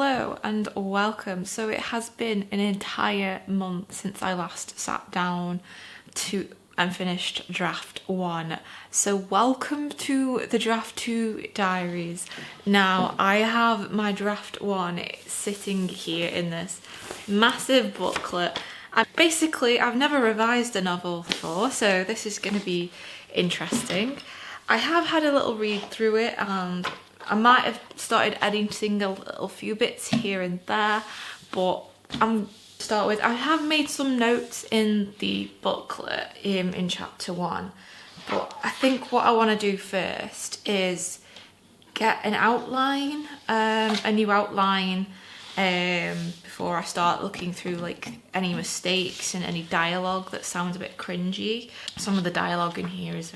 Hello and welcome. So it has been an entire month since I last sat down and finished draft 1. So welcome to the draft 2 diaries. Now I have my draft 1 sitting here in this massive booklet. And basically I've never revised a novel before, so this is going to be interesting. I have had a little read through it and I might have started editing a little few bits here and there, but I have made some notes in the booklet in chapter 1, but I think what I want to do first is get an outline, a new outline, before I start looking through like any mistakes and any dialogue that sounds a bit cringy. Some of the dialogue in here is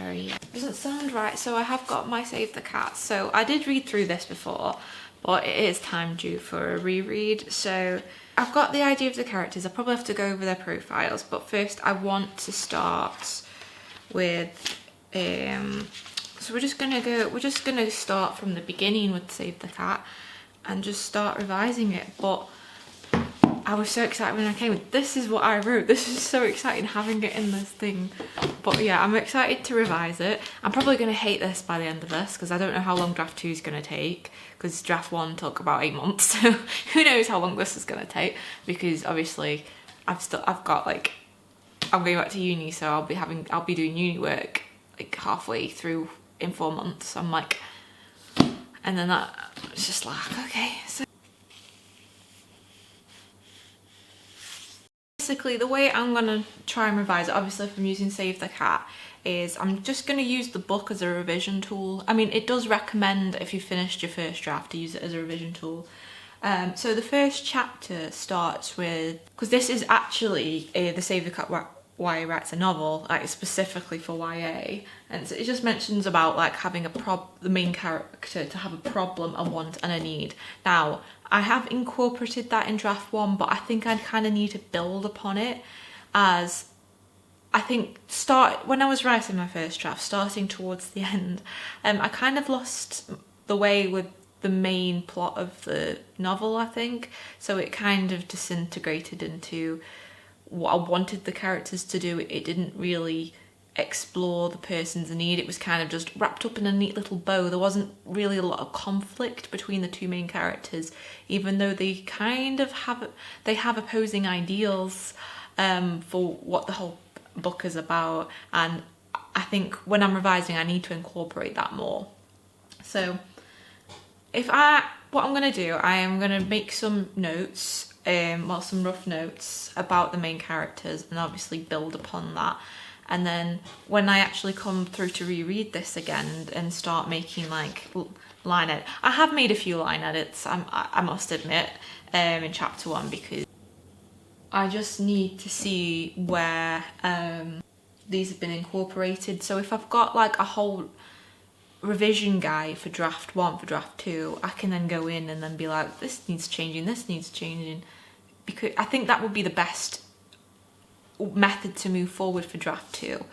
doesn't sound right. So I have got my Save the Cat. So I did read through this before, but it is time due for a reread. So I've got the idea of the characters. I probably have to go over their profiles, but first I want to start with so we're just gonna start from the beginning with Save the Cat and just start revising it. But I was so excited when I came. This is what I wrote. This is so exciting having it in this thing. But yeah, I'm excited to revise it. I'm probably going to hate this by the end of this because I don't know how long draft 2 is going to take, because draft 1 took about 8 months. So who knows how long this is going to take, because obviously I'm going back to uni, so I'll be doing uni work like halfway through in 4 months. I'm like, and then it's just like, okay, so basically the way I'm gonna try and revise it, obviously if I'm using Save the Cat, is I'm just gonna use the book as a revision tool. I mean, it does recommend if you finished your first draft to use it as a revision tool. So the first chapter starts with, because this is actually the Save the Cat why he writes a novel, like specifically for YA, and so it just mentions about like having the main character to have a problem, a want and a need. Now I have incorporated that in draft 1, but I think I'd kind of need to build upon it, as I think when I was writing my first draft, starting towards the end, I kind of lost the way with the main plot of the novel, I think. So it kind of disintegrated into what I wanted the characters to do. It didn't really explore the person's need. It was kind of just wrapped up in a neat little bow. There wasn't really a lot of conflict between the two main characters, even though they kind of have opposing ideals for what the whole book is about. And I think when I'm revising, I need to incorporate that more. So what I'm going to do, I am going to make some notes, some rough notes about the main characters, and obviously build upon that. And then when I actually come through to reread this again and start making like line edit, I have made a few line edits, I must admit, in chapter 1, because I just need to see where these have been incorporated. So if I've got like a whole revision guide for draft 1, for draft 2, I can then go in and then be like, this needs changing, because I think that would be the best method to move forward for draft 2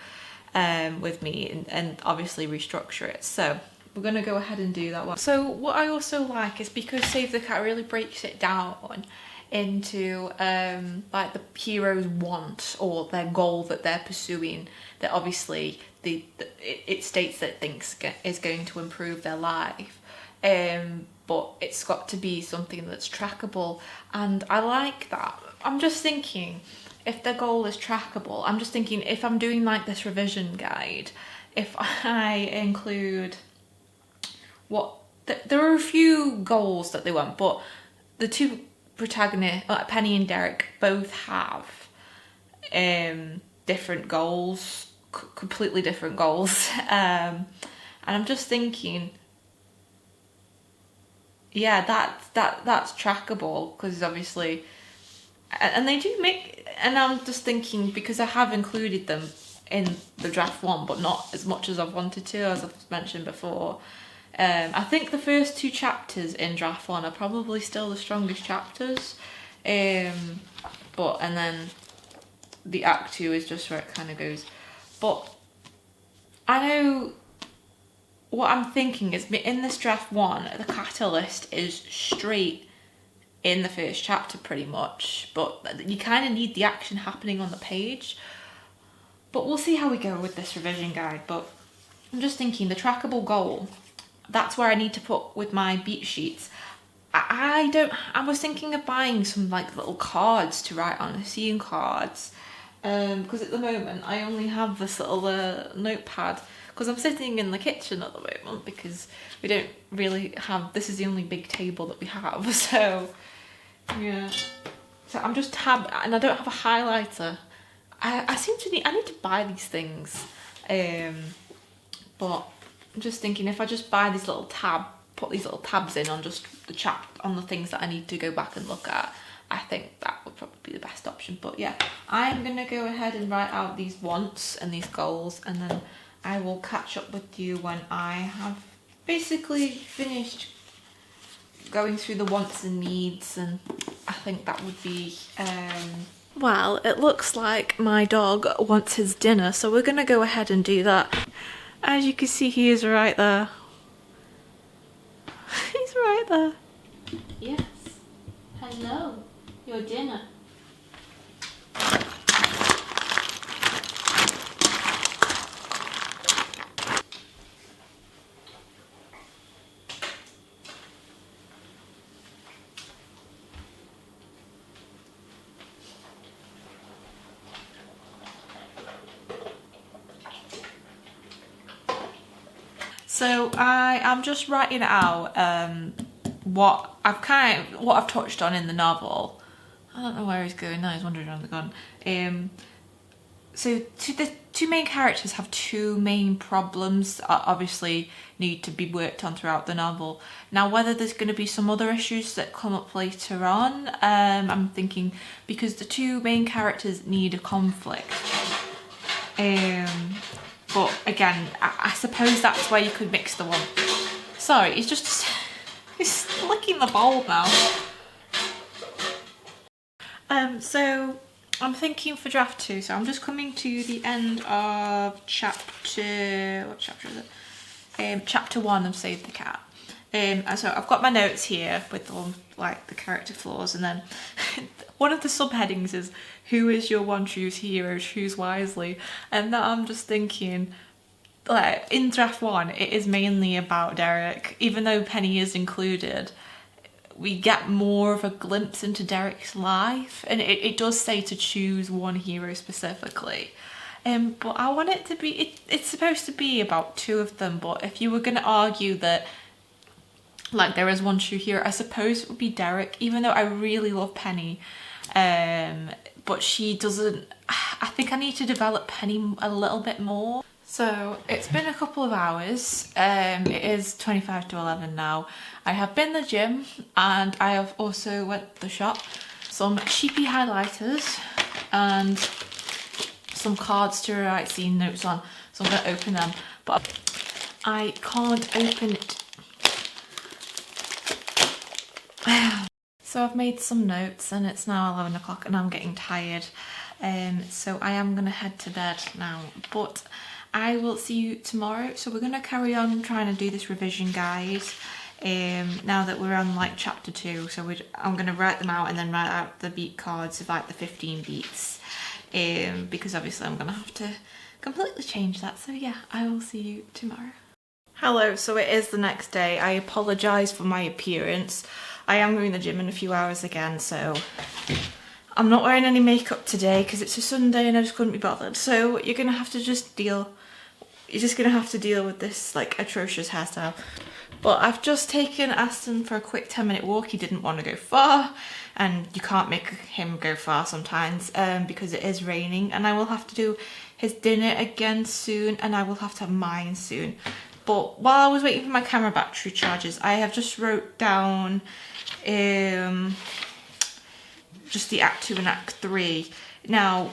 with me, and obviously restructure it. So we're going to go ahead and do that one. So what I also like is, because Save the Cat really breaks it down into like the hero's want or their goal that they're pursuing, that obviously it states that things is going to improve their life, but it's got to be something that's trackable, and I like that. I'm just thinking, if the goal is trackable, I'm just thinking if I'm doing like this revision guide, if I include there are a few goals that they want, but the two protagonists, Penny and Derek, both have different goals, completely different goals, and I'm just thinking, yeah, that's trackable, because obviously, and they do make, and I'm just thinking, because I have included them in the draft 1, but not as much as I've wanted to, as I've mentioned before. I think the first 2 chapters in draft 1 are probably still the strongest chapters, and then the act 2 is just where it kind of goes. But I know what I'm thinking is, in this draft 1, the catalyst is straight in the first chapter pretty much, but you kind of need the action happening on the page. But we'll see how we go with this revision guide. But I'm just thinking, the trackable goal, that's where I need to put with my beat sheets. I was thinking of buying some like little cards to write on, scene cards, because at the moment I only have this little notepad, because I'm sitting in the kitchen at the moment because we don't really have, this is the only big table that we have, so yeah. So I'm just and I don't have a highlighter. I seem to need, I need to buy these things, but I'm just thinking, if I just buy these little put these little tabs in on just on the things that I need to go back and look at, I think that would probably be the best option. But yeah, I'm gonna go ahead and write out these wants and these goals, and then I will catch up with you when I have basically finished going through the wants and needs, and I think that would be well, it looks like my dog wants his dinner, so we're gonna go ahead and do that. As you can see, he is right there. He's right there. Yes. Hello. Your dinner. So I am just writing out what I've touched on in the novel. I don't know where he's going now. He's wandering around the garden. So the two main characters have two main problems that obviously need to be worked on throughout the novel. Now, whether there's going to be some other issues that come up later on, I'm thinking, because the two main characters need a conflict. But again, I suppose that's where you could mix the one. Sorry, he's licking the bowl now. So I'm thinking for draft 2, so I'm just coming to the end of chapter, what chapter is it? Chapter 1 of Save the Cat. And so I've got my notes here with all like the character flaws, and then one of the subheadings is, who is your one true hero, choose wisely. And that I'm just thinking, like, in draft 1 it is mainly about Derek. Even though Penny is included, we get more of a glimpse into Derek's life, and it does say to choose one hero specifically. But I want it to be, it's supposed to be about two of them, but if you were going to argue that like there is one true hero, I suppose it would be Derek, even though I really love Penny. But she doesn't, I think I need to develop Penny a little bit more. So it's been a couple of hours. It is 25 to 11 now. I have been to the gym, and I have also went to the shop. Some cheapy highlighters and some cards to write scene notes on. So I'm going to open them, but I can't open it. So I've made some notes, and it's now 11 o'clock and I'm getting tired. So I am going to head to bed now, but I will see you tomorrow. So we're going to carry on trying to do this revision guide now that we're on like chapter 2. So I'm going to write them out and then write out the beat cards of like the 15 beats, because obviously I'm going to have to completely change that. So yeah, I will see you tomorrow. Hello, so it is the next day. I apologise for my appearance. I am going to the gym in a few hours again, so I'm not wearing any makeup today because it's a Sunday and I just couldn't be bothered. So you're gonna have to just deal with this like atrocious hairstyle. But I've just taken Aston for a quick 10-minute walk. He didn't want to go far, and you can't make him go far sometimes because it is raining, and I will have to do his dinner again soon, and I will have to have mine soon. But while I was waiting for my camera battery charges, I have just wrote down just the Act 2 and Act 3. Now,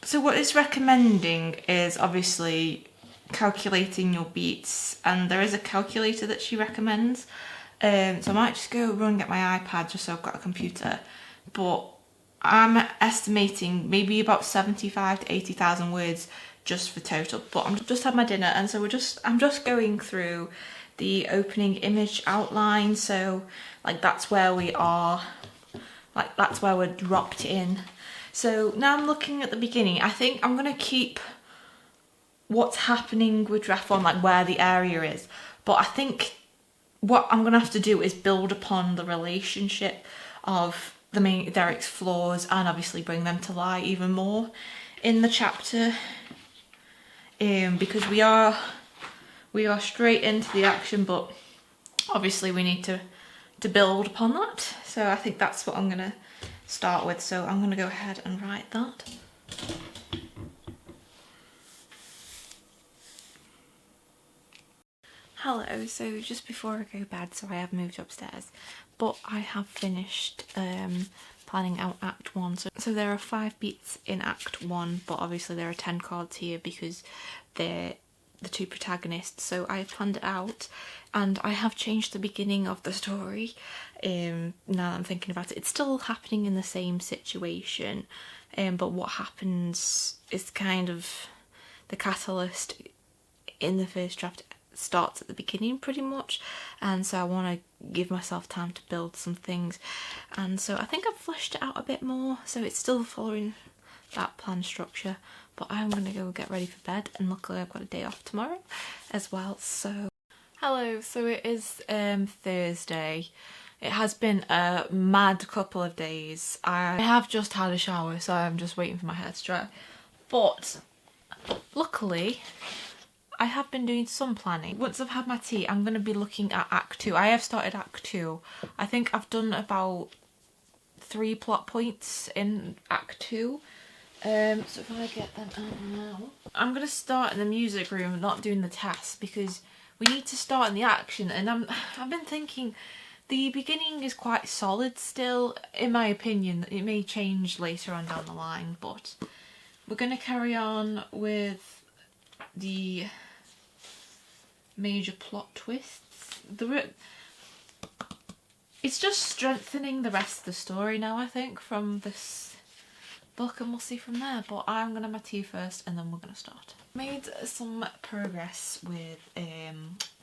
so what it's recommending is obviously calculating your beats, and there is a calculator that she recommends. So I might just go run and get my iPad just so I've got a computer. But I'm estimating maybe about 75 to 80,000 words just for total. But I'm just had my dinner, and so I'm just going through the opening image outline. So like that's where we are like that's where we're dropped in. So now I'm looking at the beginning. I think I'm gonna keep what's happening with draft 1, like where the area is, but I think what I'm gonna have to do is build upon the relationship of the main Derek's flaws and obviously bring them to light even more in the chapter, because we are straight into the action, but obviously we need to build upon that. So I think that's what I'm gonna start with. So I'm gonna go ahead and write that. Hello, so just before I go bed, so I have moved upstairs, but I have finished planning out Act 1. So there are 5 beats in Act 1, but obviously there are 10 cards here because they're the 2 protagonists. So I planned it out, and I have changed the beginning of the story. Now that I'm thinking about it, it's still happening in the same situation, but what happens is kind of the catalyst in the first draft starts at the beginning pretty much, and so I want to give myself time to build some things, and so I think I've fleshed it out a bit more, so it's still following that plan structure, but I'm gonna go get ready for bed, and luckily I've got a day off tomorrow as well. So hello, so it is Thursday. It has been a mad couple of days. I have just had a shower, so I'm just waiting for my hair to dry, but luckily I have been doing some planning. Once I've had my tea, I'm going to be looking at Act 2. I have started Act 2. I think I've done about 3 plot points in Act 2. So if I get them out now. I'm going to start in the music room, not doing the tasks, because we need to start in the action. And I've been thinking the beginning is quite solid still, in my opinion. It may change later on down the line, but we're going to carry on with the major plot twists. It's just strengthening the rest of the story now, I think, from this book, and we'll see from there. But I'm gonna have my tea first and then we're gonna start. Made some progress with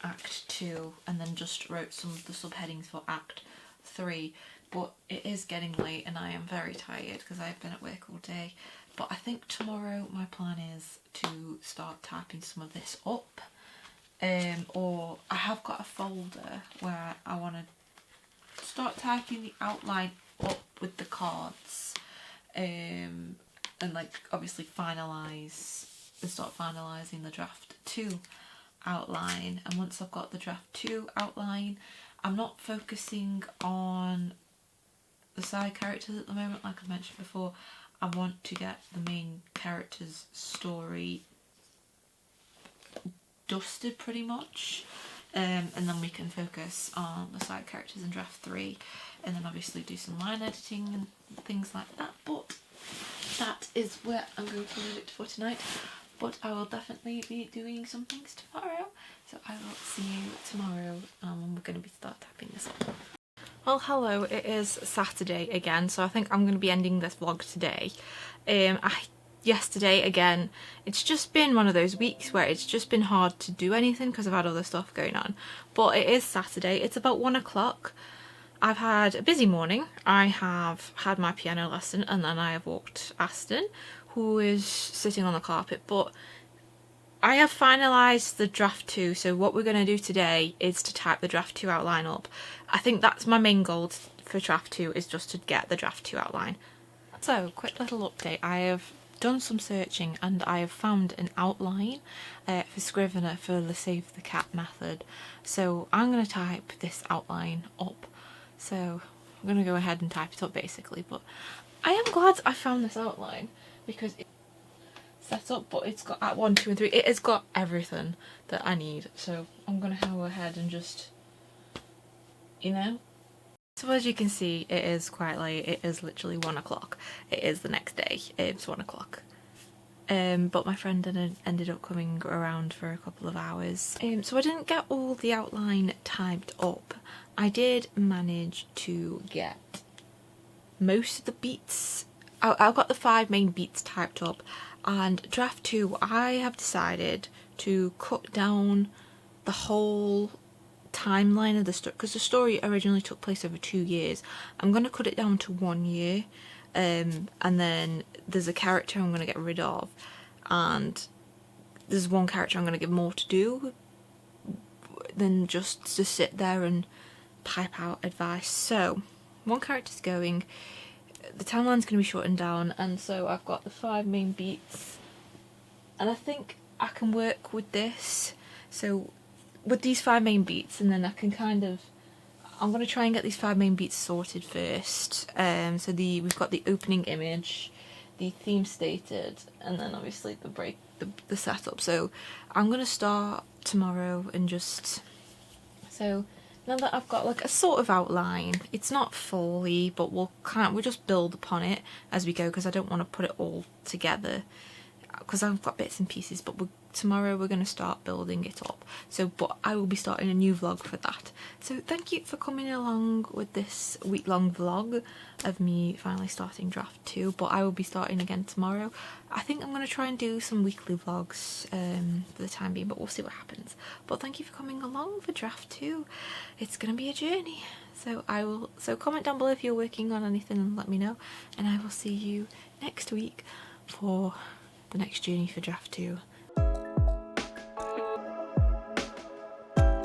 Act 2 and then just wrote some of the subheadings for Act 3, but it is getting late and I am very tired because I've been at work all day. But I think tomorrow my plan is to start typing some of this up, or I have got a folder where I want to start typing the outline up with the cards, and like obviously start finalising the draft 2 outline. And once I've got the draft 2 outline, I'm not focusing on the side characters at the moment, like I mentioned before. I want to get the main character's story dusted pretty much, and then we can focus on the side characters in draft 3, and then obviously do some line editing and things like that. But that is where I'm going to leave it for tonight, but I will definitely be doing some things tomorrow, so I will see you tomorrow when we're going to start typing this up. Well, hello, it is Saturday again, so I think I'm going to be ending this vlog today. Yesterday, again, it's just been one of those weeks where it's just been hard to do anything because I've had other stuff going on. But it is Saturday, it's about 1 o'clock. I've had a busy morning. I have had my piano lesson and then I have walked Aston, who is sitting on the carpet, but I have finalised the draft 2, so what we're going to do today is to type the draft 2 outline up. I think that's my main goal for draft 2, is just to get the draft 2 outline. So, quick little update. I have done some searching and I have found an outline for Scrivener for the Save the Cat method. So I'm going to type this outline up. So I'm going to go ahead and type it up basically, but I am glad I found this outline because it's set up, but it's got Act 1, 2 and 3. It has got everything that I need. So I'm going to go ahead and just, you know. So as you can see, it is quite late. It is literally 1 o'clock. It is the next day. It's 1 o'clock. But my friend ended up coming around for a couple of hours. So I didn't get all the outline typed up. I did manage to get most of the beats. I've got the 5 main beats typed up, and draft 2, I have decided to cut down the whole timeline of the story, because the story originally took place over 2 years. I'm going to cut it down to 1 year, and then there's a character I'm going to get rid of, and there's one character I'm going to give more to do than just to sit there and pipe out advice. So one character's going, the timeline's going to be shortened down, and so I've got the 5 main beats, and I think I can work with this. So with these 5 main beats, and then I can kind of, I'm going to try and get these 5 main beats sorted first. So we've got the opening image, the theme stated, and then obviously the setup. So I'm going to start tomorrow and just, so now that I've got like a sort of outline, it's not fully, but we'll just build upon it as we go, because I don't want to put it all together, because I've got bits and pieces, but tomorrow we're going to start building it up. So, but I will be starting a new vlog for that. So thank you for coming along with this week-long vlog of me finally starting draft 2, but I will be starting again tomorrow. I think I'm going to try and do some weekly vlogs for the time being, but we'll see what happens. But thank you for coming along for draft 2. It's going to be a journey. So comment down below if you're working on anything and let me know, and I will see you next week for the next journey for draft 2.